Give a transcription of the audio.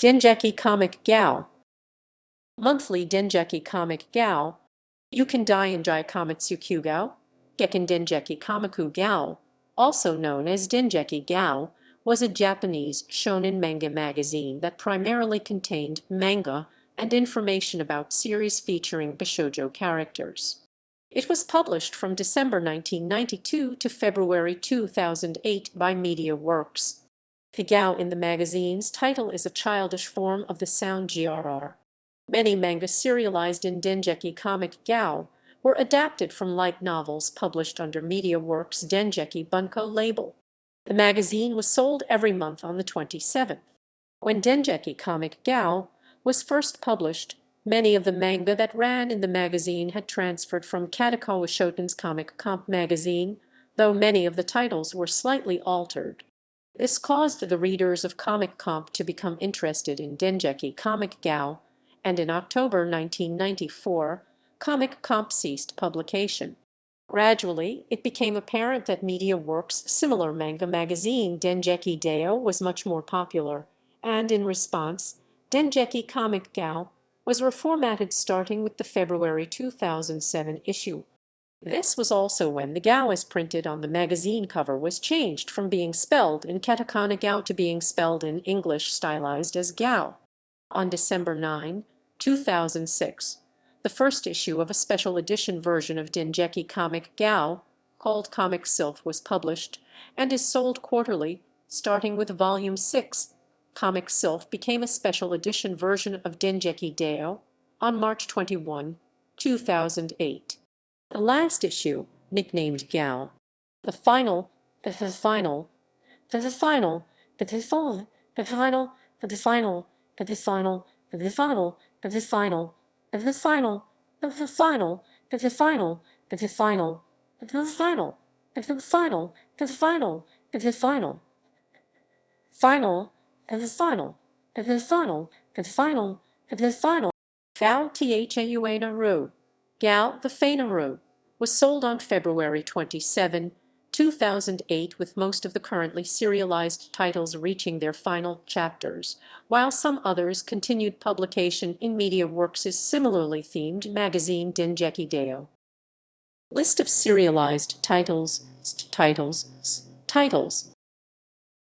Dengeki Comic Gao. Monthly Dengeki Comic Gao. Yukan Dengeki Komikku Gao. Gekkan Dengeki Komikku Gao, also known as Dengeki Gao, was a Japanese shōnen manga magazine that primarily contained manga and information about series featuring Bishōjo characters. It was published from December 1992 to February 2008 by MediaWorks. The Gao in the magazine's title is a childish form of the sound grr. Many manga serialized in Dengeki Comic Gao were adapted from light novels published under MediaWorks Dengeki Bunko label. The magazine was sold every month on the 27th. When Dengeki Comic Gao was first published, many of the manga that ran in the magazine had transferred from Kadokawa Shoten's Comic Comp magazine, though many of the titles were slightly altered. This caused the readers of Comic Comp to become interested in Dengeki Comic Gao, and in October 1994, Comic Comp ceased publication. Gradually, it became apparent that MediaWorks' similar manga magazine Dengeki Daioh was much more popular, and in response, Dengeki Comic Gao was reformatted starting with the February 2007 issue. This was also when the Gao as printed on the magazine cover was changed from being spelled in katakana Gao to being spelled in English stylized as Gao. On December 9, 2006, the first issue of a special edition version of Dengeki Comic Gao, called Comic Sylph, was published and is sold quarterly, starting with Volume 6. Comic Sylph became a special edition version of Dengeki Daioh on March 21, 2008. The last issue, nicknamed Gao, the final, Gao Thaunaru, Gao the Fainaru, was sold on February 27, 2008, with most of the currently serialized titles reaching their final chapters, while some others continued publication in MediaWorks' similarly themed magazine Dengeki Daioh. List of serialized titles.